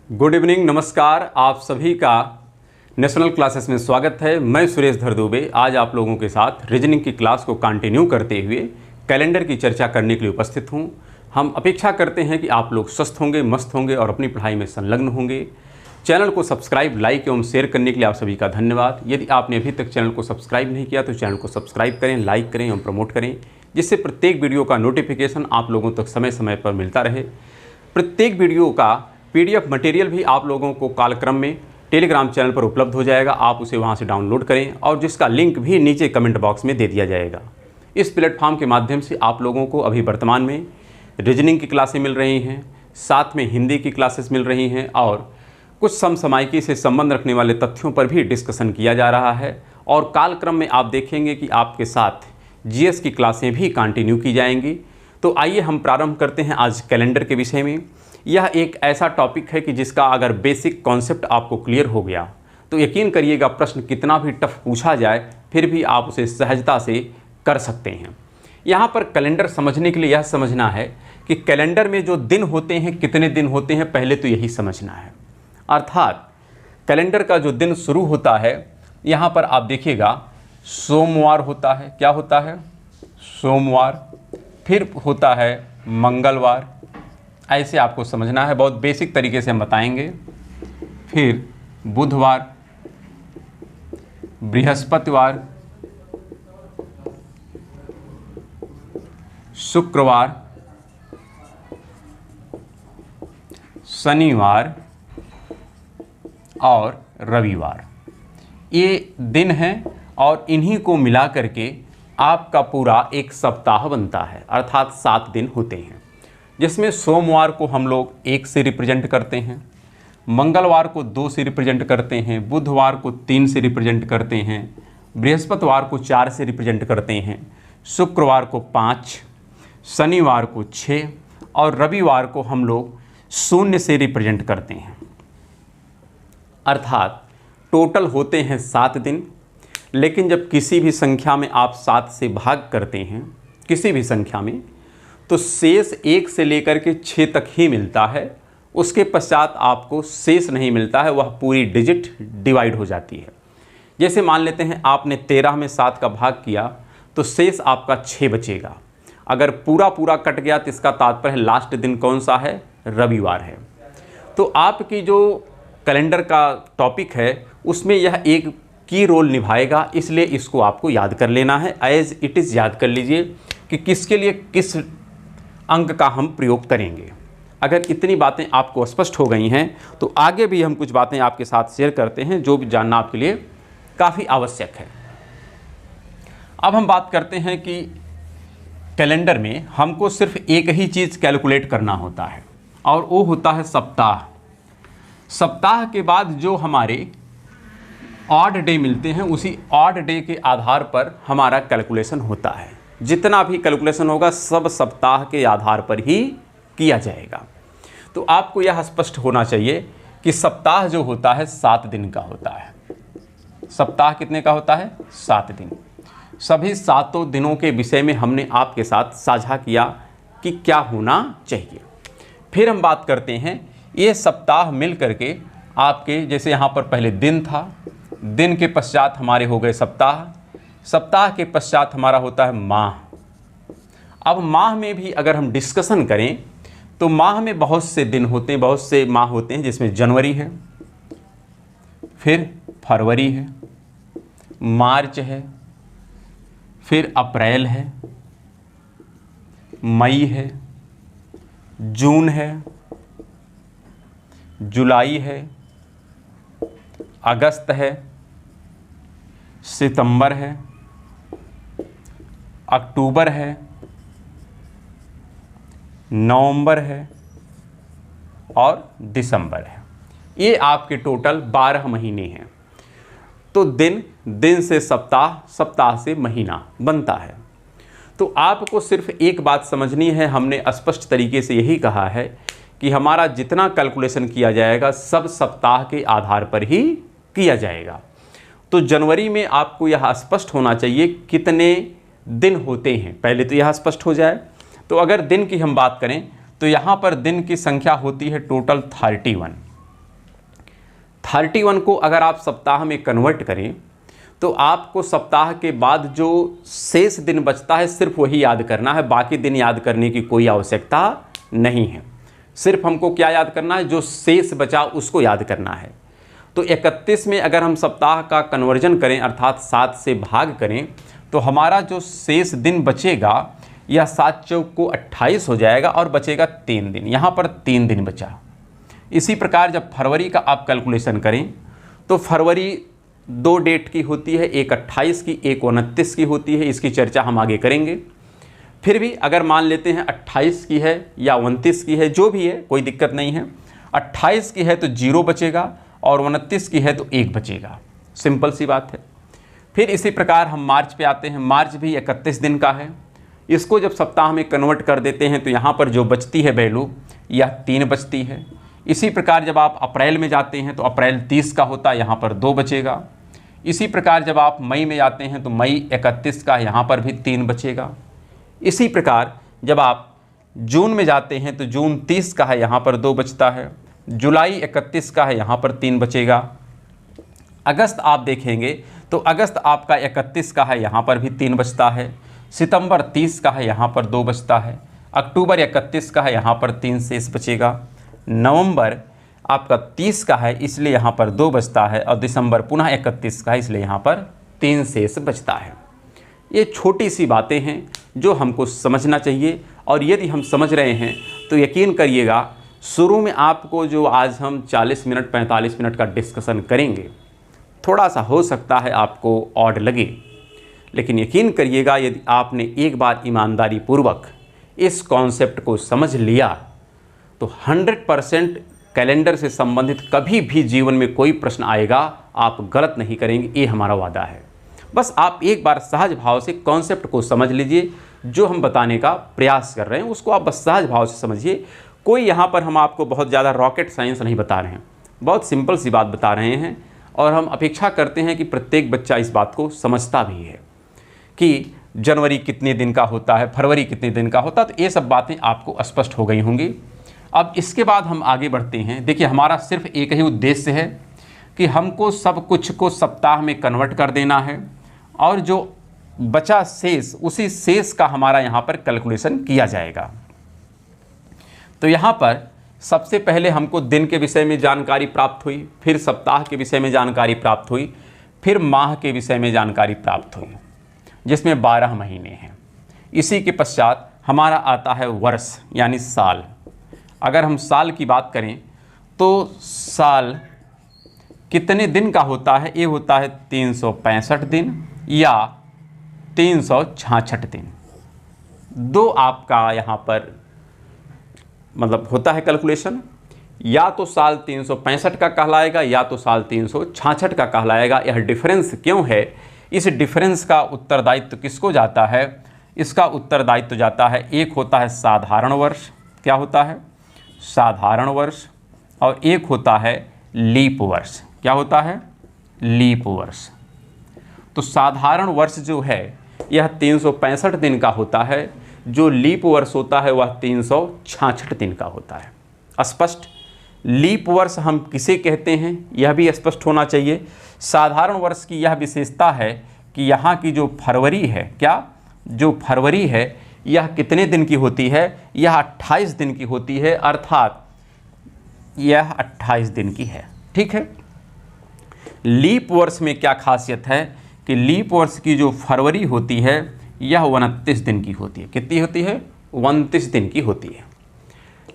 Good evening, नमस्कार। आप सभी का नेशनल क्लासेस में स्वागत है। मैं सुरेश धर दुबे आज आप लोगों के साथ रीजनिंग की क्लास को कंटिन्यू करते हुए कैलेंडर की चर्चा करने के लिए उपस्थित हूं। हम अपेक्षा करते हैं कि आप लोग स्वस्थ होंगे, मस्त होंगे और अपनी पढ़ाई में संलग्न होंगे। चैनल को सब्सक्राइब, लाइक एवं शेयर करने के लिए आप सभी का धन्यवाद। यदि आपने अभी तक चैनल को सब्सक्राइब नहीं किया तो चैनल को सब्सक्राइब करें, लाइक करें एवं प्रमोट करें, जिससे प्रत्येक वीडियो का नोटिफिकेशन आप लोगों तक समय समय पर मिलता रहे। प्रत्येक वीडियो का PDF मटेरियल भी आप लोगों को कालक्रम में टेलीग्राम चैनल पर उपलब्ध हो जाएगा। आप उसे वहां से डाउनलोड करें और जिसका लिंक भी नीचे कमेंट बॉक्स में दे दिया जाएगा। इस प्लेटफॉर्म के माध्यम से आप लोगों को अभी वर्तमान में रीजनिंग की क्लासें मिल रही हैं, साथ में हिंदी की क्लासेस मिल रही हैं और कुछ समसामयिकी से संबंध रखने वाले तथ्यों पर भी डिस्कशन किया जा रहा है। और कालक्रम में आप देखेंगे कि आपके साथ GS की क्लासें भी कंटिन्यू की जाएंगी। तो आइए हम प्रारंभ करते हैं आज कैलेंडर के विषय में। यह एक ऐसा टॉपिक है कि जिसका अगर बेसिक कॉन्सेप्ट आपको क्लियर हो गया तो यकीन करिएगा प्रश्न कितना भी टफ पूछा जाए फिर भी आप उसे सहजता से कर सकते हैं। यहाँ पर कैलेंडर समझने के लिए यह समझना है कि कैलेंडर में जो दिन होते हैं कितने दिन होते हैं, पहले तो यही समझना है। अर्थात कैलेंडर का जो दिन शुरू होता है, यहाँ पर आप देखिएगा सोमवार होता है। क्या होता है? सोमवार। फिर होता है मंगलवार। ऐसे आपको समझना है, बहुत बेसिक तरीके से हम बताएंगे। फिर बुधवार, बृहस्पतिवार, शुक्रवार, शनिवार और रविवार। ये दिन हैं और इन्हीं को मिला करके आपका पूरा एक सप्ताह बनता है। अर्थात 7 दिन होते हैं, जिसमें सोमवार को हम लोग 1 से रिप्रेजेंट करते हैं, मंगलवार को 2 से रिप्रेजेंट करते हैं, बुधवार को 3 से रिप्रेजेंट करते हैं, बृहस्पतिवार को 4 से रिप्रेजेंट करते हैं, शुक्रवार को 5, शनिवार को 6 और रविवार को हम लोग 0 से रिप्रेजेंट करते हैं। अर्थात टोटल होते हैं 7 दिन। लेकिन जब किसी भी संख्या में आप 7 से भाग करते हैं, किसी भी संख्या में, तो शेष 1 से लेकर के 6 तक ही मिलता है। उसके पश्चात आपको शेष नहीं मिलता है, वह पूरी डिजिट डिवाइड हो जाती है। जैसे मान लेते हैं आपने 13 में 7 का भाग किया तो शेष आपका 6 बचेगा। अगर पूरा पूरा कट गया तो इसका तात्पर्य है लास्ट दिन कौन सा है? रविवार है। तो आपकी जो कैलेंडर का टॉपिक है उसमें यह एक की रोल निभाएगा, इसलिए इसको आपको याद कर लेना है। एज इट इज़ याद कर लीजिए कि किसके लिए किस अंक का हम प्रयोग करेंगे। अगर इतनी बातें आपको स्पष्ट हो गई हैं तो आगे भी हम कुछ बातें आपके साथ शेयर करते हैं जो भी जानना आपके लिए काफ़ी आवश्यक है। अब हम बात करते हैं कि कैलेंडर में हमको सिर्फ एक ही चीज़ कैलकुलेट करना होता है और वो होता है सप्ताह। सप्ताह के बाद जो हमारे ऑड डे मिलते हैं उसी ऑड डे के आधार पर हमारा कैलकुलेशन होता है। जितना भी कैलकुलेशन होगा सब सप्ताह के आधार पर ही किया जाएगा। तो आपको यह स्पष्ट होना चाहिए कि सप्ताह जो होता है 7 दिन का होता है। सप्ताह कितने का होता है? 7 दिन। सभी 7 दिनों के विषय में हमने आपके साथ साझा किया कि क्या होना चाहिए। फिर हम बात करते हैं ये सप्ताह मिल करके आपके, जैसे यहाँ पर पहले दिन था, दिन के पश्चात हमारे हो गए सप्ताह, सप्ताह के पश्चात हमारा होता है माह। अब माह में भी अगर हम डिस्कशन करें तो माह में बहुत से दिन होते हैं, बहुत से माह होते हैं, जिसमें जनवरी है, फिर फरवरी है, मार्च है, फिर अप्रैल है, मई है, जून है, जुलाई है, अगस्त है, सितंबर है, अक्टूबर है, नवंबर है और दिसंबर है। ये आपके टोटल 12 महीने हैं। तो दिन, दिन से सप्ताह, सप्ताह से महीना बनता है। तो आपको सिर्फ एक बात समझनी है, हमने स्पष्ट तरीके से यही कहा है कि हमारा जितना कैलकुलेशन किया जाएगा सब सप्ताह के आधार पर ही किया जाएगा। तो जनवरी में आपको यह स्पष्ट होना चाहिए कितने दिन होते हैं, पहले तो यह स्पष्ट हो जाए। तो अगर दिन की हम बात करें तो यहाँ पर दिन की संख्या होती है टोटल 31। 31 को अगर आप सप्ताह में कन्वर्ट करें तो आपको सप्ताह के बाद जो शेष दिन बचता है सिर्फ वही याद करना है, बाकी दिन याद करने की कोई आवश्यकता नहीं है। सिर्फ हमको क्या याद करना है, जो शेष बचा उसको याद करना है। तो 31 में अगर हम सप्ताह का कन्वर्जन करें अर्थात 7 से भाग करें तो हमारा जो शेष दिन बचेगा यह 7 चौक को 28 हो जाएगा और बचेगा 3 दिन। यहाँ पर 3 दिन बचा। इसी प्रकार जब फरवरी का आप कैलकुलेशन करें तो फरवरी 2 डेट की होती है, एक 28 की एक 29 की होती है। इसकी चर्चा हम आगे करेंगे। फिर भी अगर मान लेते हैं 28 की है या 29 की है, जो भी है कोई दिक्कत नहीं है। 28 की है तो 0 बचेगा और 29 की है तो 1 बचेगा। सिंपल सी बात है। फिर इसी प्रकार हम मार्च पे आते हैं। मार्च भी 31 दिन का है। इसको जब सप्ताह में कन्वर्ट कर देते हैं तो यहाँ पर जो बचती है वैल्यू यह 3 बचती है। इसी प्रकार जब आप अप्रैल में जाते हैं तो अप्रैल 30 का होता है, यहाँ पर 2 बचेगा। इसी प्रकार जब आप मई में जाते हैं तो मई 31 का, यहाँ पर भी 3 बचेगा। इसी प्रकार जब आप जून में जाते हैं तो जून 30 का है, यहाँ पर 2 बचता है। जुलाई 31 का है, यहाँ पर 3 बचेगा। अगस्त आप देखेंगे तो अगस्त आपका 31 का है, यहाँ पर भी 3 बचता है। सितंबर 30 का है, यहाँ पर 2 बचता है। अक्टूबर 31 का है, यहाँ पर 3 शेष बचेगा। नवंबर आपका 30 का है, इसलिए यहाँ पर 2 बचता है। और दिसंबर पुनः 31 का है, इसलिए यहाँ पर 3 शेष बचता है। ये छोटी सी बातें हैं जो हमको समझना चाहिए, और यदि हम समझ रहे हैं तो यकीन करिएगा शुरू में आपको जो आज हम 40 मिनट 45 मिनट का डिस्कशन करेंगे थोड़ा सा हो सकता है आपको ऑड लगे, लेकिन यकीन करिएगा यदि आपने एक बार ईमानदारी पूर्वक इस कॉन्सेप्ट को समझ लिया तो 100% कैलेंडर से संबंधित कभी भी जीवन में कोई प्रश्न आएगा आप गलत नहीं करेंगे, ये हमारा वादा है। बस आप एक बार सहज भाव से कॉन्सेप्ट को समझ लीजिए। जो हम बताने का प्रयास कर रहे हैं उसको आप बस सहज भाव से समझिए। कोई यहाँ पर हम आपको बहुत ज़्यादा रॉकेट साइंस नहीं बता रहे हैं, बहुत सिंपल सी बात बता रहे हैं। और हम अपेक्षा करते हैं कि प्रत्येक बच्चा इस बात को समझता भी है कि जनवरी कितने दिन का होता है, फरवरी कितने दिन का होता है। तो ये सब बातें आपको स्पष्ट हो गई होंगी। अब इसके बाद हम आगे बढ़ते हैं। देखिए हमारा सिर्फ एक ही उद्देश्य है कि हमको सब कुछ को सप्ताह में कन्वर्ट कर देना है और जो बचा शेष उसी शेष का हमारा यहाँ पर कैलकुलेशन किया जाएगा। तो यहाँ पर सबसे पहले हमको दिन के विषय में जानकारी प्राप्त हुई, फिर सप्ताह के विषय में जानकारी प्राप्त हुई, फिर माह के विषय में जानकारी प्राप्त हुई जिसमें 12 महीने हैं। इसी के पश्चात हमारा आता है वर्ष यानी साल। अगर हम साल की बात करें तो साल कितने दिन का होता है, ये होता है 365 दिन या 366 दिन। 2 आपका यहाँ पर मतलब होता है कैलकुलेशन, या तो साल 365 का कहलाएगा या तो साल 366 का कहलाएगा। यह डिफरेंस क्यों है, इस डिफरेंस का उत्तरदायित्व किसको जाता है? इसका उत्तरदायित्व जाता है, एक होता है साधारण वर्ष, क्या होता है साधारण वर्ष, और एक होता है लीप वर्ष। क्या होता है? लीप वर्ष। तो साधारण वर्ष जो है यह 365 दिन का होता है, जो लीप वर्ष होता है वह 366 दिन का होता है। स्पष्ट? लीप वर्ष हम किसे कहते हैं यह भी स्पष्ट होना चाहिए। साधारण वर्ष की यह विशेषता है कि यहाँ की जो फरवरी है, क्या जो फरवरी है यह कितने दिन की होती है? यह 28 दिन की होती है, अर्थात यह 28 दिन की है। ठीक है। लीप वर्ष में क्या खासियत है कि लीप वर्ष की जो फरवरी होती है यह 29 दिन की होती है। कितनी होती है? 29 दिन की होती है।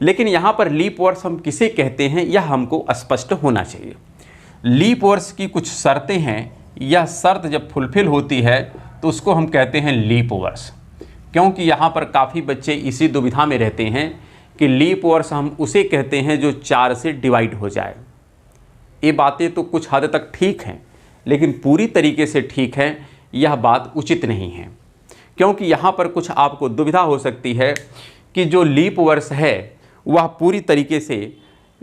लेकिन यहाँ पर लीप वर्ष हम किसे कहते हैं यह हमको स्पष्ट होना चाहिए। लीप वर्ष की कुछ शर्तें हैं, यह शर्त जब फुलफिल होती है तो उसको हम कहते हैं लीप वर्ष। क्योंकि यहाँ पर काफ़ी बच्चे इसी दुविधा में रहते हैं कि लीप वर्ष हम उसे कहते हैं जो 4 से डिवाइड हो जाए। ये बातें तो कुछ हद तक ठीक हैं, लेकिन पूरी तरीके से ठीक है यह बात उचित नहीं है। क्योंकि यहाँ पर कुछ आपको दुविधा हो सकती है कि जो लीप वर्ष है वह पूरी तरीके से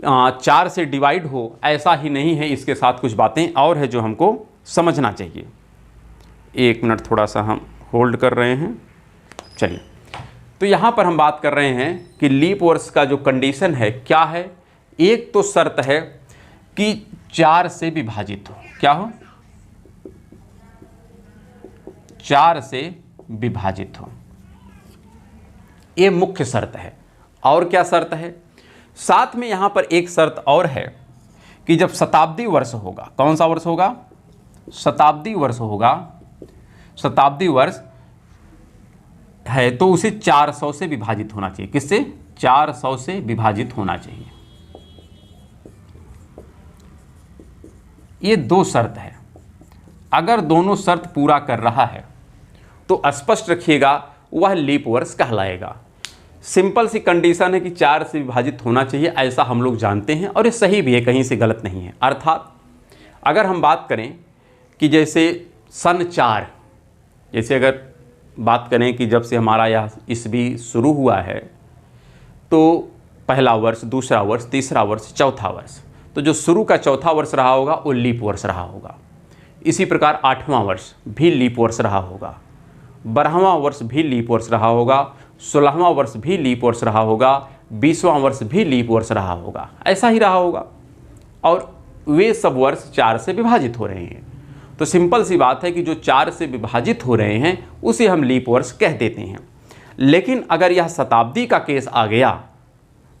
4 से डिवाइड हो, ऐसा ही नहीं है। इसके साथ कुछ बातें और है जो हमको समझना चाहिए। 1 मिनट थोड़ा सा हम होल्ड कर रहे हैं। चलिए, तो यहाँ पर हम बात कर रहे हैं कि लीप वर्ष का जो कंडीशन है क्या है। एक तो शर्त है कि 4 से विभाजित हो। क्या हो? 4 से विभाजित हो। ये मुख्य शर्त है। और क्या शर्त है? साथ में यहां पर एक शर्त और है कि जब शताब्दी वर्ष होगा, कौन सा वर्ष होगा? शताब्दी वर्ष होगा, शताब्दी वर्ष है तो उसे 400 से विभाजित होना चाहिए। किससे? 400 से विभाजित होना चाहिए। ये दो शर्त है। अगर दोनों शर्त पूरा कर रहा है तो स्पष्ट रखिएगा वह लीप वर्ष कहलाएगा। सिंपल सी कंडीशन है कि 4 से विभाजित होना चाहिए, ऐसा हम लोग जानते हैं और ये सही भी है, कहीं से गलत नहीं है। अर्थात अगर हम बात करें कि जैसे सन 4, जैसे अगर बात करें कि जब से हमारा यह ईस्वी शुरू हुआ है तो पहला वर्ष, दूसरा वर्ष, तीसरा वर्ष, चौथा वर्ष, तो जो शुरू का चौथा वर्ष रहा होगा वो लीप वर्ष रहा होगा। इसी प्रकार 8वां वर्ष भी लीप वर्ष रहा होगा, 12वां वर्ष भी लीप वर्ष रहा होगा, 16वां वर्ष भी लीप वर्ष रहा होगा, 20वां वर्ष भी लीप वर्ष रहा होगा, ऐसा ही रहा होगा। और वे सब वर्ष 4 से विभाजित हो रहे हैं। तो सिंपल सी बात है कि जो 4 से विभाजित हो रहे हैं उसे हम लीप वर्ष कह देते हैं। लेकिन अगर यह शताब्दी का केस आ गया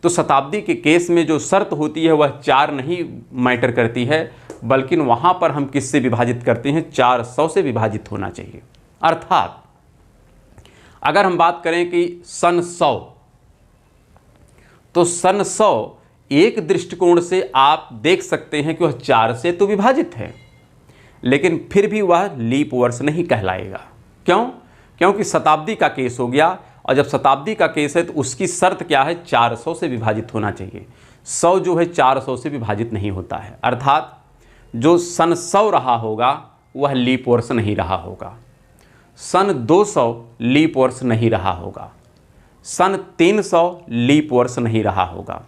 तो शताब्दी के केस में जो शर्त होती है वह 4 नहीं मैटर करती है, बल्कि वहाँ पर हम किससे विभाजित करते हैं? 400 से विभाजित होना चाहिए। अर्थात अगर हम बात करें कि सन 100, तो सन 100 एक दृष्टिकोण से आप देख सकते हैं कि वह 4 से तो विभाजित है, लेकिन फिर भी वह लीप वर्ष नहीं कहलाएगा। क्यों? क्योंकि शताब्दी का केस हो गया, और जब शताब्दी का केस है तो उसकी शर्त क्या है? 400 से विभाजित होना चाहिए। 100 जो है 400 से विभाजित नहीं होता है। अर्थात जो सन 100 रहा होगा वह लीप वर्ष नहीं रहा होगा, सन 200 लीप वर्ष नहीं रहा होगा, सन 300 लीप वर्ष नहीं रहा होगा।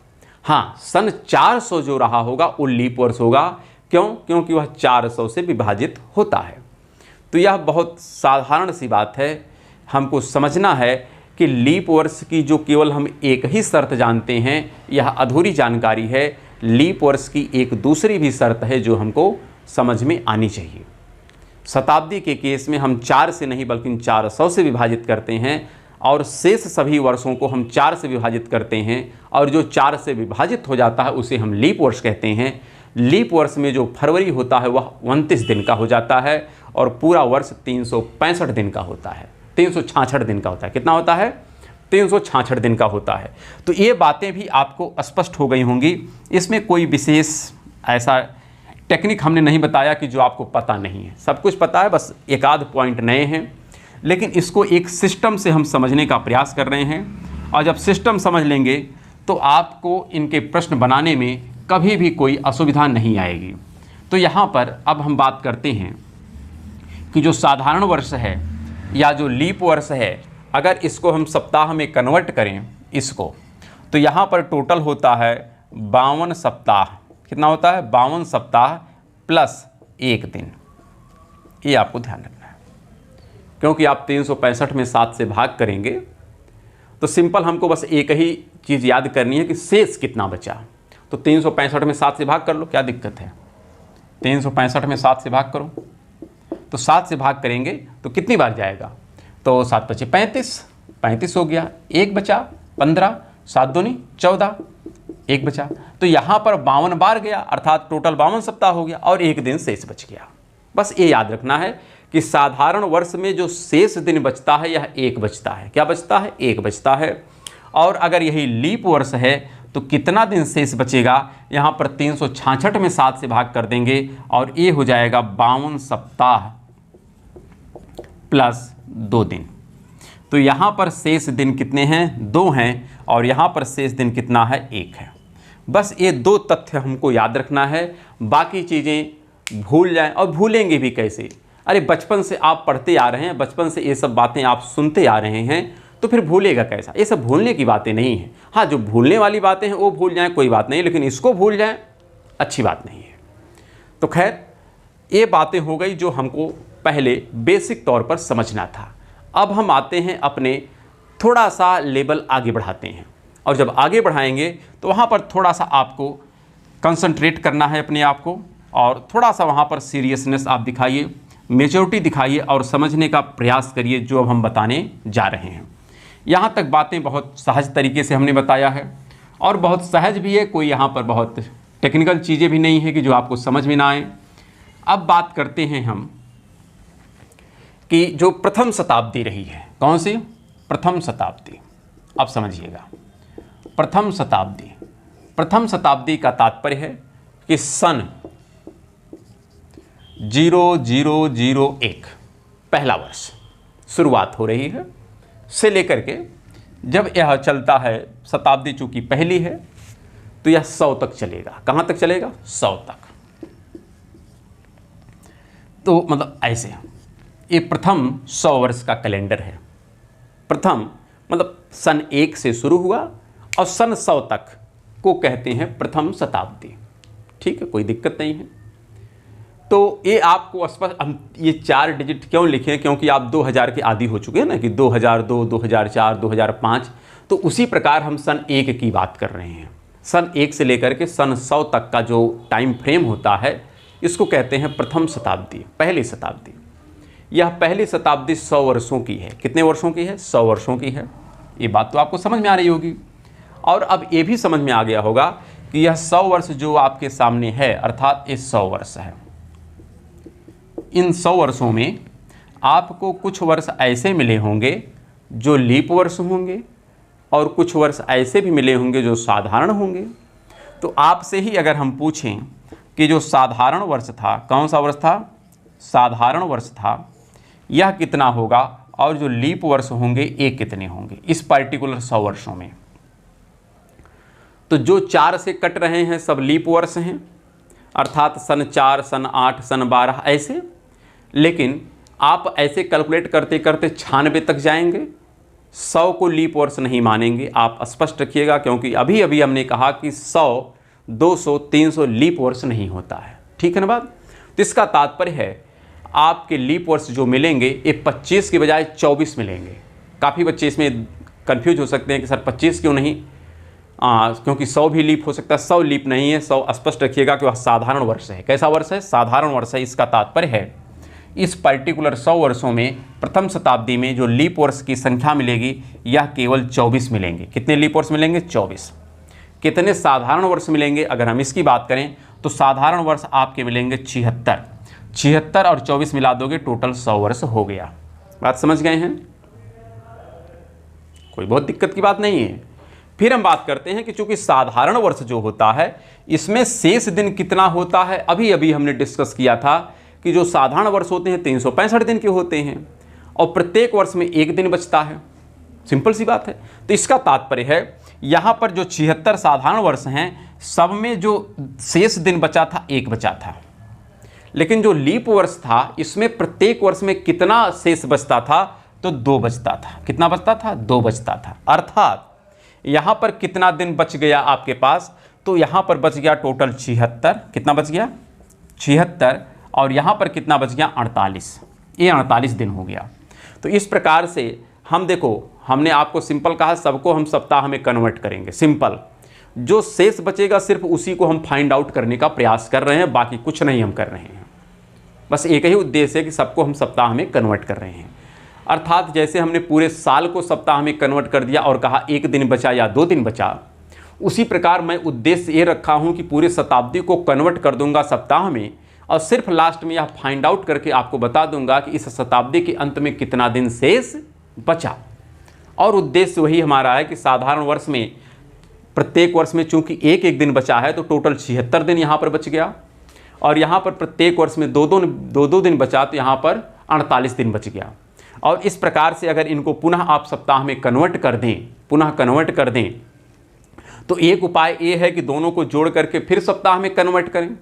हाँ, सन 400 जो रहा होगा वो लीप वर्ष होगा। क्यों? क्योंकि वह 400 से विभाजित होता है। तो यह बहुत साधारण सी बात है, हमको समझना है कि लीप वर्ष की जो केवल हम एक ही शर्त जानते हैं यह अधूरी जानकारी है। लीप वर्ष की एक दूसरी भी शर्त है जो हमको समझ में आनी चाहिए। शताब्दी के केस में हम 4 से नहीं बल्कि 400 से विभाजित करते हैं, और शेष सभी वर्षों को हम 4 से विभाजित करते हैं, और जो 4 से विभाजित हो जाता है उसे हम लीप वर्ष कहते हैं। लीप वर्ष में जो फरवरी होता है वह 29 दिन का हो जाता है, और पूरा वर्ष 365 दिन का होता है, 366 दिन का होता है। कितना होता है? 366 दिन का होता है। तो ये बातें भी आपको स्पष्ट हो गई होंगी। इसमें कोई विशेष ऐसा टेक्निक हमने नहीं बताया कि जो आपको पता नहीं है, सब कुछ पता है, बस एक आध पॉइंट नए हैं, लेकिन इसको एक सिस्टम से हम समझने का प्रयास कर रहे हैं। और जब सिस्टम समझ लेंगे तो आपको इनके प्रश्न बनाने में कभी भी कोई असुविधा नहीं आएगी। तो यहाँ पर अब हम बात करते हैं कि जो साधारण वर्ष है या जो लीप वर्ष है, अगर इसको हम सप्ताह में कन्वर्ट करें इसको, तो यहाँ पर टोटल होता है 52 सप्ताह। कितना होता है? 52 सप्ताह प्लस 1 दिन। ये आपको ध्यान रखना है, क्योंकि आप 365 में 7 से भाग करेंगे तो सिंपल हमको बस एक ही चीज़ याद करनी है कि शेष कितना बचा। तो 365 में 7 से भाग कर लो, क्या दिक्कत है? 365 में 7 से भाग करो, तो 7 से भाग करेंगे तो कितनी बार जाएगा? तो 7 बचे 35, 35 हो गया, 1 बचा 15, 7 दूनी 14, 1 बचा। तो यहाँ पर 52 बार गया, अर्थात टोटल 52 सप्ताह हो गया, और 1 दिन शेष बच गया। बस ये याद रखना है कि साधारण वर्ष में जो शेष दिन बचता है यह 1 बचता है। क्या बचता है? 1 बचता है। और अगर यही लीप वर्ष है तो कितना दिन शेष बचेगा? यहाँ पर 366 में 7 से भाग कर देंगे, और ये हो जाएगा 52 सप्ताह प्लस 2 दिन। तो यहाँ पर शेष दिन कितने हैं? 2 हैं, और यहाँ पर शेष दिन कितना है? 1 है। बस ये 2 तथ्य हमको याद रखना है, बाकी चीज़ें भूल जाएं। और भूलेंगे भी कैसे? अरे बचपन से आप पढ़ते आ रहे हैं, बचपन से ये सब बातें आप सुनते आ रहे हैं, तो फिर भूलेगा कैसा? ये सब भूलने की बातें नहीं हैं। हाँ, जो भूलने वाली बातें हैं वो भूल जाएं, कोई बात नहीं, लेकिन इसको भूल जाएं अच्छी बात नहीं है। तो खैर, ये बातें हो गई जो हमको पहले बेसिक तौर पर समझना था। अब हम आते हैं अपने थोड़ा सा लेवल आगे बढ़ाते हैं, और जब आगे बढ़ाएंगे तो वहाँ पर थोड़ा सा आपको कंसंट्रेट करना है अपने आप को और थोड़ा सा वहाँ पर सीरियसनेस आप दिखाइए, मेच्योरिटी दिखाइए और समझने का प्रयास करिए जो अब हम बताने जा रहे हैं। यहाँ तक बातें बहुत सहज तरीके से हमने बताया है और बहुत सहज भी है, कोई यहाँ पर बहुत टेक्निकल चीज़ें भी नहीं है कि जो आपको समझ में ना आए। अब बात करते हैं हम कि जो प्रथम शताब्दी रही है, कौन सी? प्रथम शताब्दी। अब समझिएगा, प्रथम शताब्दी, प्रथम शताब्दी का तात्पर्य है कि सन 0001 पहला वर्ष शुरुआत हो रही है से लेकर के जब यह चलता है, शताब्दी चूंकि पहली है तो यह 100 तक चलेगा। कहाँ तक चलेगा? 100 तक। तो मतलब ऐसे ये प्रथम 100 वर्ष का कैलेंडर है। प्रथम मतलब सन 1 से शुरू हुआ और सन 100 तक को कहते हैं प्रथम शताब्दी। ठीक है, कोई दिक्कत नहीं है। तो ये आपको स्पष्ट, हम ये 4 डिजिट क्यों लिखे? क्योंकि आप 2000 के आदी हो चुके हैं ना, कि 2002, 2004, 2005। तो उसी प्रकार हम सन 1 की बात कर रहे हैं। सन 1 से लेकर के सन 100 तक का जो टाइम फ्रेम होता है, इसको कहते हैं प्रथम शताब्दी, पहली शताब्दी। यह पहली शताब्दी 100 वर्षों की है। कितने वर्षों की है? 100 वर्षों की है। ये बात तो आपको समझ में आ रही होगी। और अब ये भी समझ में आ गया होगा कि यह 100 वर्ष जो आपके सामने है, अर्थात ये 100 वर्ष है। इन 100 वर्षों में आपको कुछ वर्ष ऐसे मिले होंगे जो लीप वर्ष होंगे और कुछ वर्ष ऐसे भी मिले होंगे जो साधारण होंगे। तो आपसे ही अगर हम पूछें कि जो साधारण वर्ष था, कौन सा वर्ष था? साधारण वर्ष था, यह कितना होगा और जो लीप वर्ष होंगे ये कितने होंगे इस पर्टिकुलर 100 वर्षों में? तो जो 4 से कट रहे हैं सब लीप वर्ष हैं, अर्थात सन 4, सन 8, सन 12 ऐसे। लेकिन आप ऐसे कैलकुलेट करते करते 96 तक जाएंगे, 100 को लीप वर्ष नहीं मानेंगे। आप स्पष्ट रखिएगा, क्योंकि अभी अभी हमने कहा कि 100, 200, 300 लीप वर्ष नहीं होता है। ठीक है ना बात? तो इसका तात्पर्य है आपके लीप वर्ष जो मिलेंगे ये 25 के बजाय 24 मिलेंगे। काफ़ी बच्चे इसमें कंफ्यूज हो सकते हैं कि सर 25 क्यों नहीं? क्योंकि 100 भी लीप हो सकता है। 100 लीप नहीं है, 100 स्पष्ट रखिएगा कि वह साधारण वर्ष है। कैसा वर्ष है? साधारण वर्ष है। इसका तात्पर्य है इस पर्टिकुलर 100 वर्षों में प्रथम शताब्दी में जो लीप वर्ष की संख्या मिलेगी यह केवल 24 मिलेंगे। कितने लीप वर्ष मिलेंगे? 24। कितने साधारण वर्ष मिलेंगे अगर हम इसकी बात करें तो साधारण वर्ष आपके मिलेंगे 76। 76 और 24 मिला दोगे टोटल 100 वर्ष हो गया। बात समझ गए हैं? कोई बहुत दिक्कत की बात नहीं है। फिर हम बात करते हैं कि चूंकि साधारण वर्ष जो होता है इसमें शेष दिन कितना होता है। अभी अभी हमने डिस्कस किया था कि जो साधारण वर्ष होते हैं 365 दिन के होते हैं और प्रत्येक वर्ष में 1 दिन बचता है। सिंपल सी बात है। तो इसका तात्पर्य है यहाँ पर जो 76 साधारण वर्ष हैं सब में जो शेष दिन बचा था 1 बचा था। लेकिन जो लीप वर्ष था इसमें प्रत्येक वर्ष में कितना शेष बचता था? तो 2 बचता था। कितना बचता था? 2 बचता था। अर्थात यहाँ पर कितना दिन बच गया आपके पास? तो यहाँ पर बच गया टोटल 76। कितना बच गया? 76। और यहाँ पर कितना बच गया? 48। ये 48 दिन हो गया। तो इस प्रकार से हम देखो, हमने आपको सिंपल कहा सबको हम सप्ताह में कन्वर्ट करेंगे। सिंपल जो शेष बचेगा सिर्फ उसी को हम फाइंड आउट करने का प्रयास कर रहे हैं, बाकी कुछ नहीं हम कर रहे हैं। बस एक ही उद्देश्य है कि सबको हम सप्ताह में कन्वर्ट कर रहे हैं। अर्थात जैसे हमने पूरे साल को सप्ताह में कन्वर्ट कर दिया और कहा 1 दिन बचा या 2 दिन बचा, उसी प्रकार मैं उद्देश्य ये रखा हूँ कि पूरे शताब्दी को कन्वर्ट कर दूंगा सप्ताह में और सिर्फ लास्ट में यह फाइंड आउट करके आपको बता दूंगा कि इस शताब्दी के अंत में कितना दिन शेष बचा। और उद्देश्य वही हमारा है कि साधारण वर्ष में प्रत्येक वर्ष में चूंकि 1 दिन बचा है तो टोटल 76 दिन यहाँ पर बच गया और यहाँ पर प्रत्येक वर्ष में 2 दिन बचा तो यहाँ पर 48 दिन बच गया। और इस प्रकार से अगर इनको पुनः आप सप्ताह में कन्वर्ट कर दें, पुनः कन्वर्ट कर दें, तो एक उपाय ये है कि दोनों को जोड़ करके फिर सप्ताह में कन्वर्ट करें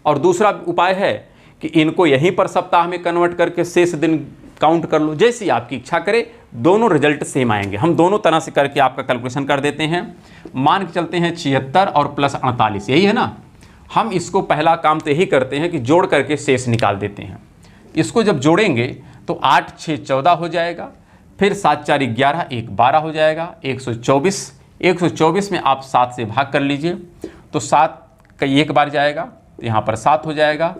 और दूसरा उपाय है कि इनको यहीं पर सप्ताह में कन्वर्ट करके शेष दिन काउंट कर लो। जैसी आपकी इच्छा करे, दोनों रिजल्ट सेम आएंगे। हम दोनों तरह से करके आपका कैलकुलेशन कर देते हैं। मान के चलते हैं 76 और प्लस 48, यही है ना। हम इसको पहला काम तो यही करते हैं कि जोड़ करके शेष निकाल देते हैं। इसको जब जोड़ेंगे तो 8 6 14 हो जाएगा, फिर 7 4 11 1 12 हो जाएगा, 124 में आप 7 से भाग कर लीजिए तो 7 कई एक बार जाएगा तो यहाँ पर 7 हो जाएगा,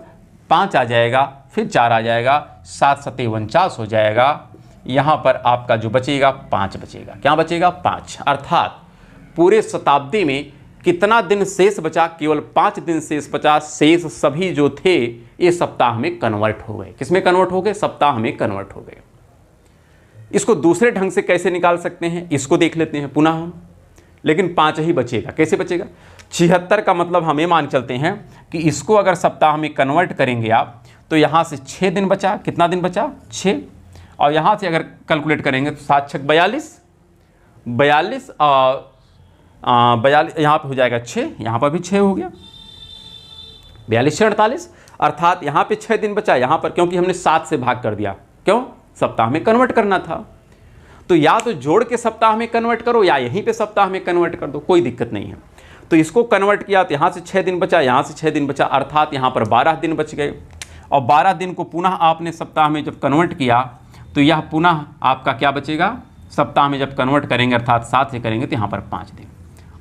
5 आ जाएगा, फिर 4 आ जाएगा, 7 सत्ते 49 हो जाएगा। यहाँ पर आपका जो बचेगा 5 बचेगा। क्या बचेगा? 5। अर्थात पूरे शताब्दी में कितना दिन शेष बचा? केवल 5 दिन शेष बचा। शेष सभी जो थे ये सप्ताह में कन्वर्ट हो गए। किस में कन्वर्ट हो गए? सप्ताह में कन्वर्ट हो गए। इसको दूसरे ढंग से कैसे निकाल सकते हैं इसको देख लेते हैं पुनः हम। लेकिन 5 ही बचेगा। कैसे बचेगा? 76 का मतलब हमें मान चलते हैं कि इसको अगर सप्ताह में कन्वर्ट करेंगे आप तो यहाँ से 6 दिन बचा। कितना दिन बचा? 6। और यहाँ से अगर कैलकुलेट करेंगे तो 7 छक 42, 42 और 42 यहाँ पर हो जाएगा 6, यहाँ पर भी 6 हो गया, 42 से 48। अर्थात यहाँ पे 6 दिन बचा यहाँ पर, क्योंकि हमने 7 से भाग कर दिया। क्यों? सप्ताह में कन्वर्ट करना था। तो या तो जोड़ के सप्ताह में कन्वर्ट करो या यहीं पे सप्ताह में कन्वर्ट कर दो, कोई दिक्कत नहीं है। तो इसको कन्वर्ट किया तो यहाँ से 6 दिन बचा, यहाँ से 6 दिन बचा, अर्थात यहाँ पर 12 दिन बच गए। और 12 दिन को पुनः आपने सप्ताह में जब कन्वर्ट किया तो यह पुनः आपका क्या बचेगा? सप्ताह में जब कन्वर्ट करेंगे अर्थात 7 से करेंगे तो यहाँ पर 5 दिन।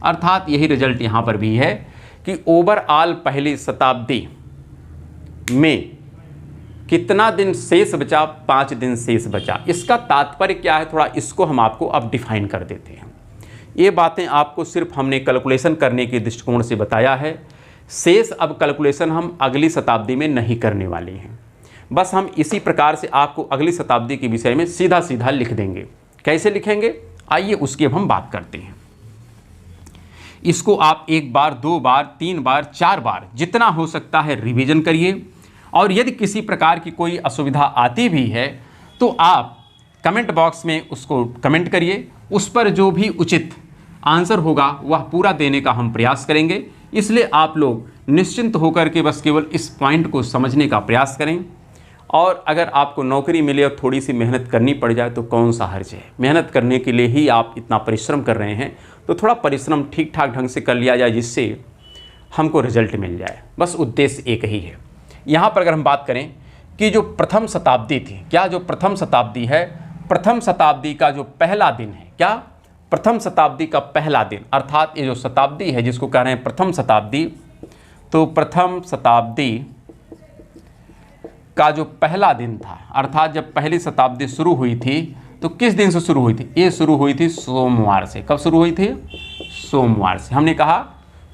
अर्थात यही रिजल्ट यहाँ पर भी है कि ओवरऑल पहली शताब्दी में कितना दिन शेष बचा? 5 दिन शेष बचा। इसका तात्पर्य क्या है? थोड़ा इसको हम आपको अब डिफाइन कर देते हैं। ये बातें आपको सिर्फ हमने कैलकुलेशन करने के दृष्टिकोण से बताया है। शेष अब कैलकुलेशन हम अगली शताब्दी में नहीं करने वाले हैं। बस हम इसी प्रकार से आपको अगली शताब्दी के विषय में सीधा सीधा लिख देंगे। कैसे लिखेंगे? आइए उसकी अब हम बात करते हैं। इसको आप 1 बार, 2 बार, 3 बार, 4 बार जितना हो सकता है रिवीजन करिए। और यदि किसी प्रकार की कोई असुविधा आती भी है तो आप कमेंट बॉक्स में उसको कमेंट करिए। उस पर जो भी उचित आंसर होगा वह पूरा देने का हम प्रयास करेंगे। इसलिए आप लोग निश्चिंत होकर के बस केवल इस पॉइंट को समझने का प्रयास करें। और अगर आपको नौकरी मिले और थोड़ी सी मेहनत करनी पड़ जाए तो कौन सा हर्ज है? मेहनत करने के लिए ही आप इतना परिश्रम कर रहे हैं तो थोड़ा परिश्रम ठीक ठाक ढंग से कर लिया जाए जिससे हमको रिजल्ट मिल जाए। बस उद्देश्य एक ही है। यहाँ पर अगर हम बात करें कि जो प्रथम शताब्दी थी, क्या जो प्रथम शताब्दी है, प्रथम शताब्दी का जो पहला दिन है, क्या प्रथम शताब्दी का पहला दिन, अर्थात ये जो शताब्दी है जिसको कह रहे हैं प्रथम शताब्दी, तो प्रथम शताब्दी का जो पहला दिन था, अर्थात जब पहली शताब्दी शुरू हुई थी तो किस दिन से शुरू हुई थी? ये शुरू हुई थी सोमवार से। कब शुरू हुई थी? सोमवार से। हमने कहा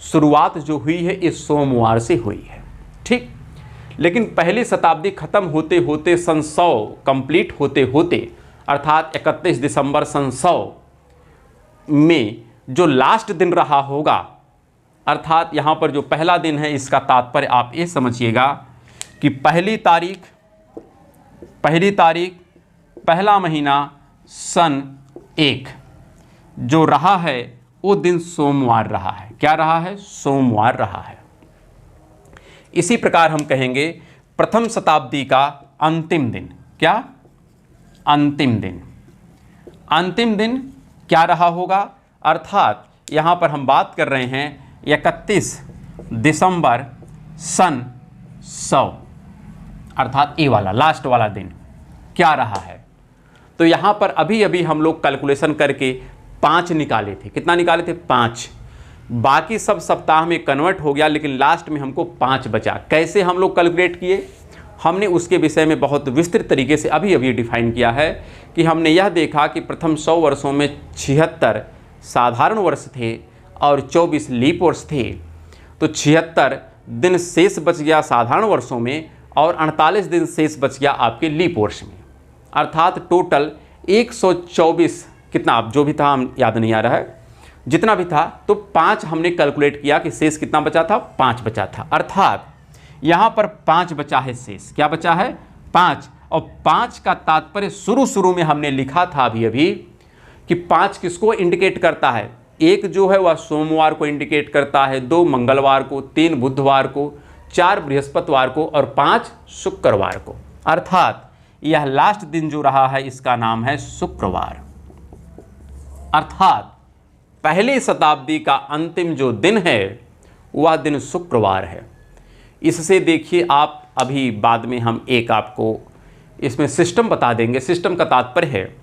शुरुआत जो हुई है ये सोमवार से हुई है, ठीक। लेकिन पहली शताब्दी खत्म होते होते सन 100 कंप्लीट होते होते अर्थात 31 दिसंबर सन 100 में जो लास्ट दिन रहा होगा, अर्थात यहाँ पर जो पहला दिन है इसका तात्पर्य आप ये समझिएगा कि पहली तारीख, पहला महीना सन 1 जो रहा है वो दिन सोमवार रहा है। क्या रहा है? सोमवार रहा है। इसी प्रकार हम कहेंगे प्रथम शताब्दी का अंतिम दिन। क्या? अंतिम दिन। अंतिम दिन क्या रहा होगा? अर्थात यहाँ पर हम बात कर रहे हैं 31 दिसंबर सन 100, अर्थात ये वाला लास्ट वाला दिन क्या रहा है। तो यहाँ पर अभी अभी हम लोग कैलकुलेशन करके 5 निकाले थे। कितना निकाले थे? 5। बाकी सब सप्ताह में कन्वर्ट हो गया लेकिन लास्ट में हमको 5 बचा। कैसे हम लोग कैलकुलेट किए? हमने उसके विषय में बहुत विस्तृत तरीके से अभी अभी डिफाइन किया है कि हमने यह देखा कि प्रथम 100 वर्षों में 76 साधारण वर्ष थे और 24 लीप वर्ष थे। तो 76 दिन शेष बच गया साधारण वर्षों में और 48 दिन शेष बच गया आपके लीप वर्ष में। अर्थात टोटल 124 कितना, अब जो भी था हम याद नहीं आ रहा है, जितना भी था, तो 5 हमने कैलकुलेट किया कि शेष कितना बचा था? 5 बचा था। अर्थात यहाँ पर 5 बचा है शेष। क्या बचा है? 5। और 5 का तात्पर्य शुरू में हमने लिखा था अभी कि 5 किसको इंडिकेट करता है? 1 जो है वह सोमवार को इंडिकेट करता है, 2 मंगलवार को, 3 बुधवार को, 4 बृहस्पतिवार को और 5 शुक्रवार को। अर्थात यह लास्ट दिन जो रहा है इसका नाम है शुक्रवार। अर्थात पहली शताब्दी का अंतिम जो दिन है वह दिन शुक्रवार है। इससे देखिए आप, अभी बाद में हम एक आपको इसमें सिस्टम बता देंगे। सिस्टम का तात्पर्य है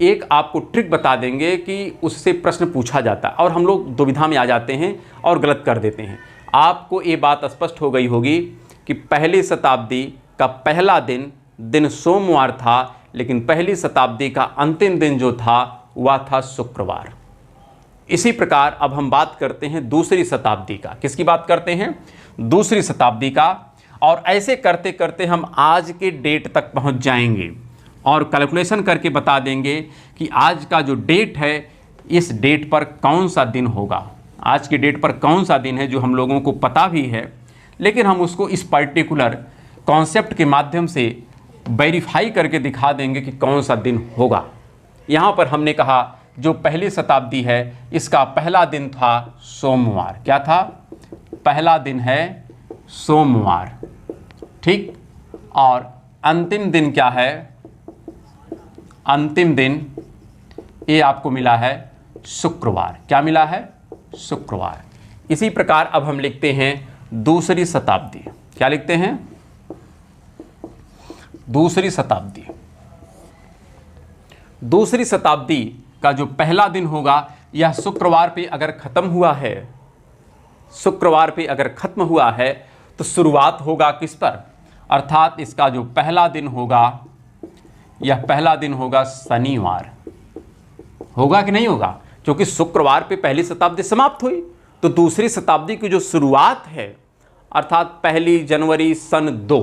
एक आपको ट्रिक बता देंगे कि उससे प्रश्न पूछा जाता है और हम लोग दुविधा में आ जाते हैं और गलत कर देते हैं। आपको ये बात स्पष्ट हो गई होगी कि पहली शताब्दी का पहला दिन सोमवार था, लेकिन पहली शताब्दी का अंतिम दिन जो था वह था शुक्रवार। इसी प्रकार अब हम बात करते हैं दूसरी शताब्दी का। किसकी बात करते हैं? दूसरी शताब्दी का। और ऐसे करते करते हम आज के डेट तक पहुंच जाएंगे और कैलकुलेशन करके बता देंगे कि आज का जो डेट है इस डेट पर कौन सा दिन होगा। आज की डेट पर कौन सा दिन है जो हम लोगों को पता भी है, लेकिन हम उसको इस पर्टिकुलर कॉन्सेप्ट के माध्यम से वेरीफाई करके दिखा देंगे कि कौन सा दिन होगा। यहाँ पर हमने कहा जो पहली शताब्दी है इसका पहला दिन था सोमवार। क्या था? पहला दिन है सोमवार, ठीक। और अंतिम दिन क्या है? अंतिम दिन ये आपको मिला है शुक्रवार। क्या मिला है? शुक्रवार। इसी प्रकार अब हम लिखते हैं दूसरी शताब्दी। क्या लिखते हैं? दूसरी शताब्दी। दूसरी शताब्दी का जो पहला दिन होगा यह शुक्रवार पे अगर खत्म हुआ है, शुक्रवार पे अगर खत्म हुआ है तो शुरुआत होगा किस पर? अर्थात इसका जो पहला दिन होगा यह पहला दिन होगा शनिवार। होगा कि नहीं होगा? क्योंकि शुक्रवार पे पहली शताब्दी समाप्त हुई, तो दूसरी शताब्दी की जो शुरुआत है अर्थात 1 जनवरी सन 2,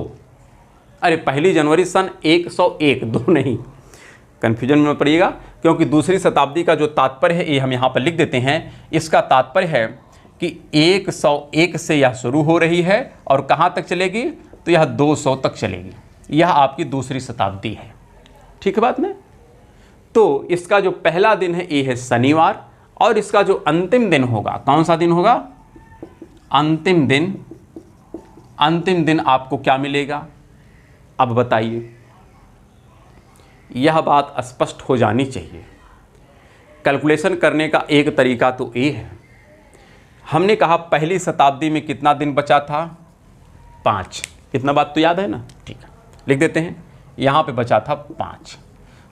अरे 1 जनवरी सन 101, 2 नहीं, कन्फ्यूजन में पड़िएगा, क्योंकि दूसरी शताब्दी का जो तात्पर्य है ये हम यहाँ पर लिख देते हैं। इसका तात्पर्य है कि 101 से यह शुरू हो रही है और कहाँ तक चलेगी? तो यह 200 तक चलेगी। यह आपकी दूसरी शताब्दी है। ठीक है बात में? तो इसका जो पहला दिन है ये है शनिवार, और इसका जो अंतिम दिन होगा, कौन सा दिन होगा? अंतिम दिन। अंतिम दिन आपको क्या मिलेगा? अब बताइए। यह बात स्पष्ट हो जानी चाहिए। कैलकुलेशन करने का एक तरीका तो ये है, हमने कहा पहली शताब्दी में कितना दिन बचा था? 5। इतना बात तो याद है ना? ठीक है, लिख देते हैं। यहाँ पे बचा था 5।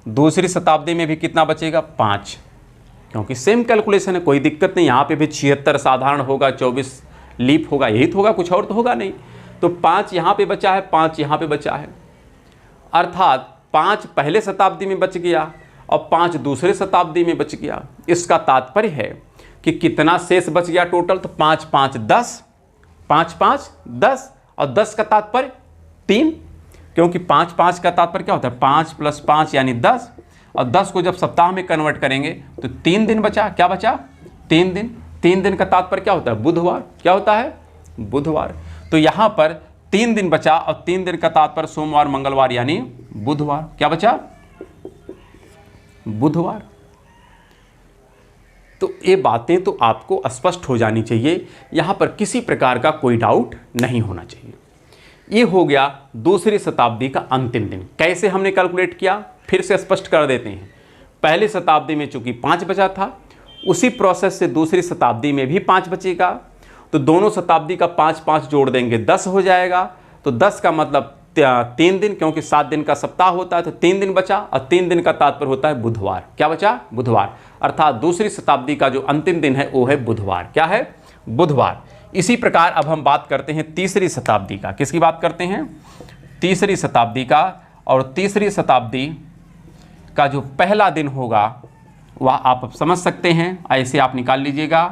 दूसरी शताब्दी में भी कितना बचेगा? 5, क्योंकि सेम कैलकुलेशन है, कोई दिक्कत नहीं। यहाँ पे भी 76 साधारण होगा, 24 लीप होगा, यही तो होगा, कुछ और तो होगा नहीं। तो 5 यहाँ पे बचा है, 5 यहाँ पे बचा है, अर्थात 5 पहले शताब्दी में बच गया और 5 दूसरे शताब्दी में बच गया। इसका तात्पर्य है कि कितना शेष बच गया टोटल? तो 5 5 10, 5 5 10, और 10 का तात्पर्य 3, क्योंकि 5 5 का तात्पर्य क्या होता है? 5 + 5 यानी 10, और 10 को जब सप्ताह में कन्वर्ट करेंगे तो 3 दिन बचा। क्या बचा? 3 दिन। 3 दिन का तात्पर्य क्या होता है? बुधवार। क्या होता है? बुधवार। तो यहाँ पर 3 दिन बचा, और 3 दिन का तात्पर्य सोमवार, मंगलवार यानी बुधवार। क्या बचा? बुधवार। तो ये बातें तो आपको स्पष्ट हो जानी चाहिए, यहाँ पर किसी प्रकार का कोई डाउट नहीं होना चाहिए। ये हो गया दूसरी शताब्दी का अंतिम दिन। कैसे हमने कैलकुलेट किया? फिर से स्पष्ट कर देते हैं। पहली शताब्दी में चूंकि 5 बचा था, उसी प्रोसेस से दूसरी शताब्दी में भी 5 बचेगा, तो दोनों शताब्दी का 5 5 जोड़ देंगे, 10 हो जाएगा। तो 10 का मतलब 3 दिन, क्योंकि 7 दिन का सप्ताह होता है, तो 3 दिन बचा, और 3 दिन का तात्पर्य होता है बुधवार। क्या बचा? बुधवार। अर्थात दूसरी शताब्दी का जो अंतिम दिन है वो है बुधवार। क्या है? बुधवार। इसी प्रकार अब हम बात करते हैं तीसरी शताब्दी का। किसकी बात करते हैं? तीसरी शताब्दी का। और तीसरी शताब्दी का जो पहला दिन होगा वह आप समझ सकते हैं, ऐसे आप निकाल लीजिएगा।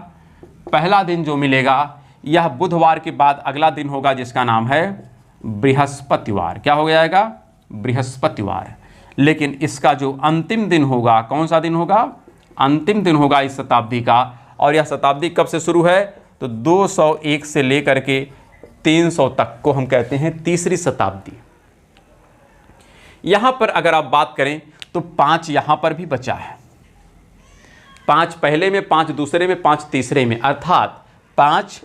पहला दिन जो मिलेगा यह बुधवार के बाद अगला दिन होगा, जिसका नाम है बृहस्पतिवार। क्या हो जाएगा? बृहस्पतिवार। लेकिन इसका जो अंतिम दिन होगा, कौन सा दिन होगा? अंतिम दिन होगा इस शताब्दी का। और यह शताब्दी कब से शुरू है? तो 201 से लेकर के 300 तक को हम कहते हैं तीसरी शताब्दी। यहां पर अगर आप बात करें तो 5 यहां पर भी बचा है। 5 पहले में, 5 दूसरे में, 5 तीसरे में, अर्थात 5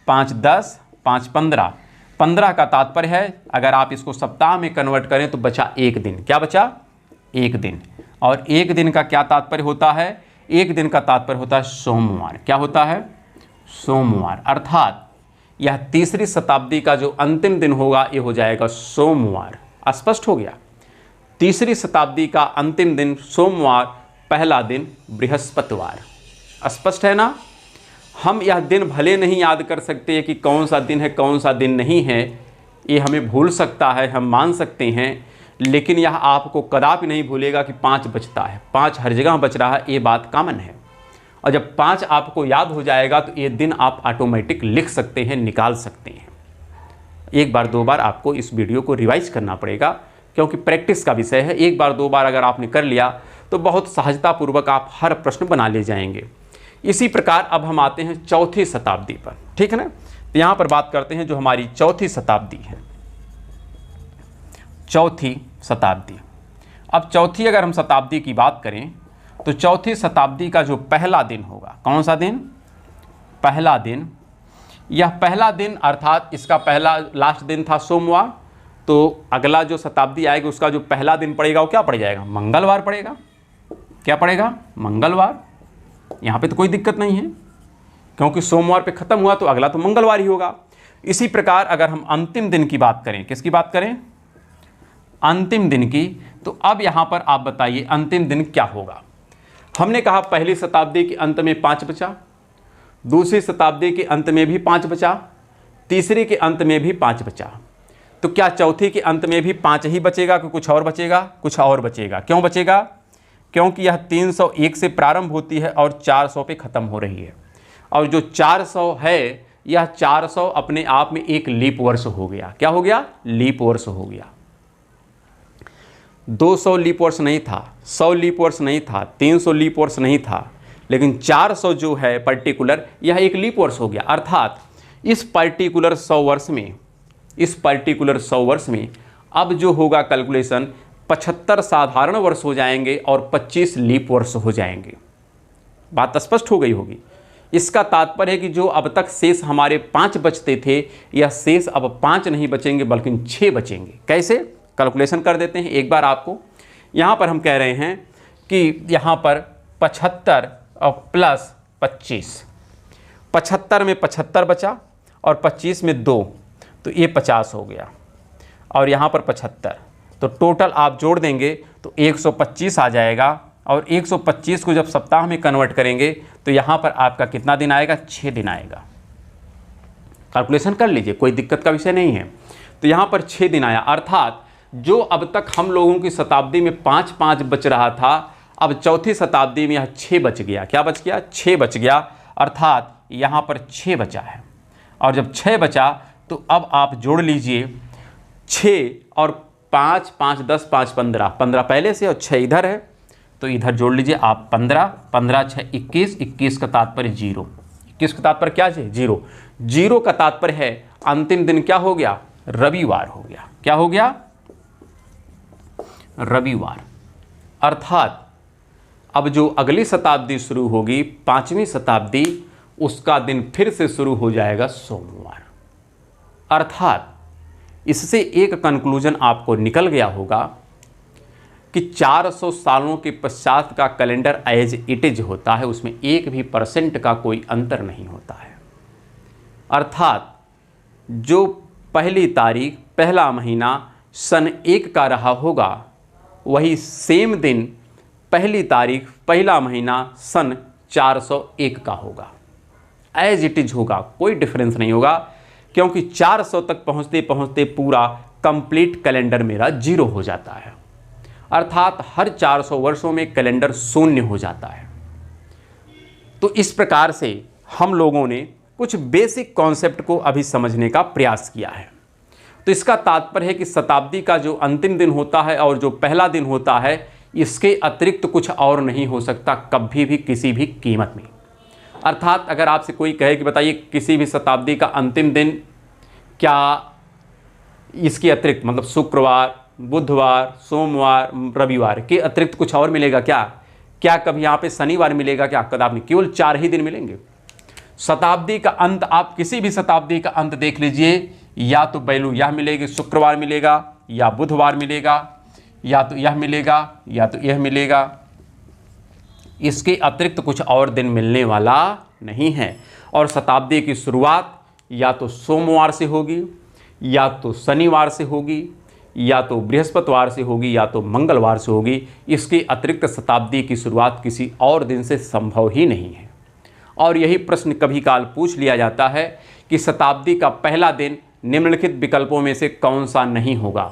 5 10, 5 15। 15 का तात्पर्य है, अगर आप इसको सप्ताह में कन्वर्ट करें तो बचा 1 दिन। क्या बचा? 1 दिन। और 1 दिन का क्या तात्पर्य होता है? 1 दिन का तात्पर्य होता है सोमवार। क्या होता है? सोमवार। अर्थात यह तीसरी शताब्दी का जो अंतिम दिन होगा ये हो जाएगा सोमवार। स्पष्ट हो गया? तीसरी शताब्दी का अंतिम दिन सोमवार, पहला दिन बृहस्पतिवार। स्पष्ट है ना? हम यह दिन भले नहीं याद कर सकते कि कौन सा दिन है कौन सा दिन नहीं है, ये हमें भूल सकता है, हम मान सकते हैं, लेकिन यह आपको कदापि नहीं भूलेगा कि 5 बचता है, 5 हर जगह बच रहा है, ये बात कॉमन है। और जब 5 आपको याद हो जाएगा तो ये दिन आप ऑटोमेटिक लिख सकते हैं, निकाल सकते हैं। एक बार दो बार आपको इस वीडियो को रिवाइज करना पड़ेगा, क्योंकि प्रैक्टिस का विषय है। एक बार दो बार अगर आपने कर लिया तो बहुत सहजतापूर्वक आप हर प्रश्न बना ले जाएंगे। इसी प्रकार अब हम आते हैं चौथी शताब्दी पर, ठीक है ना। तो यहाँ पर बात करते हैं जो हमारी चौथी शताब्दी है, चौथी शताब्दी। अब चौथी अगर हम शताब्दी की बात करें तो चौथी शताब्दी का जो पहला दिन होगा, कौन सा दिन? पहला दिन। यह पहला दिन अर्थात इसका पहला लास्ट दिन था सोमवार, तो अगला जो शताब्दी आएगी उसका जो पहला दिन पड़ेगा वो क्या पड़ जाएगा? मंगलवार पड़ेगा। क्या पड़ेगा? मंगलवार। यहाँ पे तो कोई दिक्कत नहीं है, क्योंकि सोमवार पे ख़त्म हुआ तो अगला तो मंगलवार ही होगा। इसी प्रकार अगर हम अंतिम दिन की बात करें, किसकी बात करें? अंतिम दिन की। तो अब यहाँ पर आप बताइए अंतिम दिन क्या होगा। हमने कहा पहली शताब्दी के अंत में 5 बचा, दूसरी शताब्दी के अंत में भी 5 बचा, तीसरी के अंत में भी 5 बचा। तो क्या चौथी के अंत में भी 5 ही बचेगा कि कुछ और बचेगा? कुछ और बचेगा। क्यों बचेगा? क्योंकि यह 301 से प्रारंभ होती है और 400 पे ख़त्म हो रही है। और जो 400 है, यह 400 अपने आप में एक लीप वर्ष हो गया। क्या हो गया? लीप वर्ष हो गया। 200 लीप वर्ष नहीं था, 100 लीप वर्ष नहीं था, 300 लीप वर्ष नहीं था, लेकिन 400 जो है पर्टिकुलर, यह एक लीप वर्ष हो गया। अर्थात इस पर्टिकुलर 100 वर्ष में, इस पर्टिकुलर 100 वर्ष में अब जो होगा कैलकुलेशन, 75 साधारण वर्ष हो जाएंगे और 25 लीप वर्ष हो जाएंगे। बात स्पष्ट हो गई होगी। इसका तात्पर्य है कि जो अब तक शेष हमारे 5 बचते थे, यह शेष अब 5 नहीं बचेंगे बल्कि 6 बचेंगे। कैसे? कैलकुलेशन कर देते हैं एक बार आपको। यहाँ पर हम कह रहे हैं कि यहाँ पर 75 और प्लस 25, 75 में 75 बचा और 25 में 2, तो ये 50 हो गया। और यहाँ पर 75, तो टोटल आप जोड़ देंगे तो 125 आ जाएगा। और 125 को जब सप्ताह में कन्वर्ट करेंगे तो यहाँ पर आपका कितना दिन आएगा? 6 दिन आएगा। कैलकुलेशन कर लीजिए, कोई दिक्कत का विषय नहीं है। तो यहाँ पर 6 दिन आया। अर्थात जो अब तक हम लोगों की शताब्दी में 5-5 बच रहा था, अब चौथी शताब्दी में यह 6 बच गया। क्या बच गया? 6 बच गया। अर्थात यहाँ पर 6 बचा है। और जब 6 बचा तो अब आप जोड़ लीजिए 6 और 5, 5 10, 5 15, 15 पहले से और 6 इधर है, तो इधर जोड़ लीजिए आप 15, 15 6 21, 21 का तात्पर्य 0, 21 का तात्पर्य क्या है? 0। 0 का तात्पर्य है अंतिम दिन क्या हो गया? रविवार हो गया। क्या हो गया? रविवार। अर्थात अब जो अगली शताब्दी शुरू होगी, 5वीं शताब्दी, उसका दिन फिर से शुरू हो जाएगा सोमवार। अर्थात इससे एक कंक्लूजन आपको निकल गया होगा कि 400 सालों के पश्चात का कैलेंडर एज इट इज होता है, उसमें 1 भी % का कोई अंतर नहीं होता है। अर्थात जो पहली तारीख, पहला महीना सन 1 का रहा होगा, वही सेम दिन पहली तारीख, पहला महीना सन 401 का होगा। एज इट इज होगा, कोई डिफरेंस नहीं होगा, क्योंकि 400 तक पहुंचते पहुंचते पूरा कंप्लीट कैलेंडर मेरा 0 हो जाता है। अर्थात हर 400 वर्षों में कैलेंडर शून्य हो जाता है। तो इस प्रकार से हम लोगों ने कुछ बेसिक कॉन्सेप्ट को अभी समझने का प्रयास किया है। तो इसका तात्पर्य है कि शताब्दी का जो अंतिम दिन होता है और जो पहला दिन होता है, इसके अतिरिक्त कुछ और नहीं हो सकता कभी भी, किसी भी कीमत में। अर्थात अगर आपसे कोई कहे कि बताइए किसी भी शताब्दी का अंतिम दिन क्या इसके अतिरिक्त, मतलब शुक्रवार, बुधवार, सोमवार, रविवार के अतिरिक्त कुछ और मिलेगा क्या? क्या कभी यहाँ पे शनिवार मिलेगा क्या? कदापि। केवल 4 ही दिन मिलेंगे। शताब्दी का अंत, आप किसी भी शताब्दी का अंत देख लीजिए, या तो वैल्यू यह मिलेगी, शुक्रवार मिलेगा, या बुधवार मिलेगा, या तो यह मिलेगा, या तो यह मिलेगा। इसके अतिरिक्त कुछ और दिन मिलने वाला नहीं है। और शताब्दी की शुरुआत या तो सोमवार से होगी, या तो शनिवार से होगी, या तो बृहस्पतिवार से होगी, या तो मंगलवार से होगी। इसके अतिरिक्त शताब्दी की शुरुआत किसी और दिन से संभव ही नहीं है। और यही प्रश्न कभी काल पूछ लिया जाता है कि शताब्दी का पहला दिन निम्नलिखित विकल्पों में से कौन सा नहीं होगा।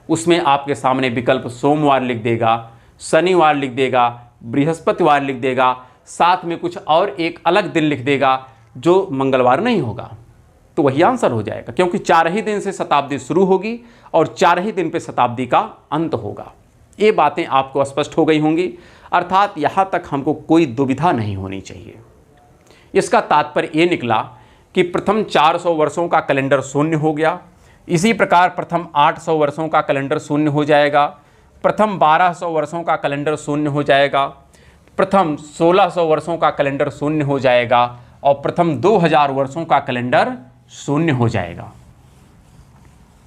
उसमें आपके सामने विकल्प सोमवार लिख देगा, शनिवार लिख देगा, बृहस्पतिवार लिख देगा, साथ में कुछ और एक अलग दिन लिख देगा जो मंगलवार नहीं होगा। तो वही आंसर हो जाएगा, क्योंकि 4 ही दिन से शताब्दी शुरू होगी और 4 ही दिन पे शताब्दी का अंत होगा। ये बातें आपको स्पष्ट हो गई होंगी, अर्थात यहाँ तक हमको कोई दुविधा नहीं होनी चाहिए। इसका तात्पर्य ये निकला कि प्रथम 400 वर्षों का कैलेंडर शून्य हो गया, इसी प्रकार प्रथम 800 वर्षों का कैलेंडर शून्य हो जाएगा, प्रथम 1200 वर्षों का कैलेंडर शून्य हो जाएगा, प्रथम 1600 वर्षों का कैलेंडर शून्य हो जाएगा और प्रथम 2000 वर्षों का कैलेंडर शून्य हो जाएगा।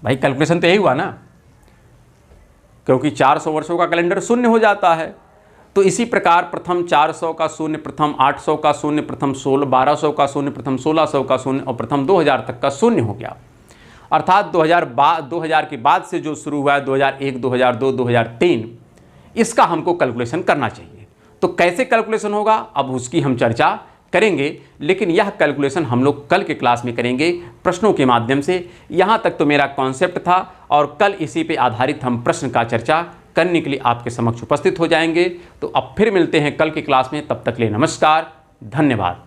भाई कैलकुलेशन तो यही हुआ ना, क्योंकि 400 वर्षों का कैलेंडर शून्य हो जाता है। तो इसी प्रकार प्रथम 400 का शून्य, प्रथम 800 का शून्य, प्रथम 1200 का शून्य, प्रथम 1600 का शून्य और प्रथम 2000 तक का शून्य हो गया। अर्थात 2000 के बाद से जो शुरू हुआ है 2001, 2002, 2003, इसका हमको कैलकुलेशन करना चाहिए। तो कैसे कैलकुलेशन होगा अब उसकी हम चर्चा करेंगे, लेकिन यह कैलकुलेशन हम लोग कल के क्लास में करेंगे प्रश्नों के माध्यम से। यहाँ तक तो मेरा कॉन्सेप्ट था और कल इसी पे आधारित हम प्रश्न का चर्चा करने के लिए आपके समक्ष उपस्थित हो जाएंगे। तो अब फिर मिलते हैं कल की क्लास में, तब तक के लिए नमस्कार, धन्यवाद।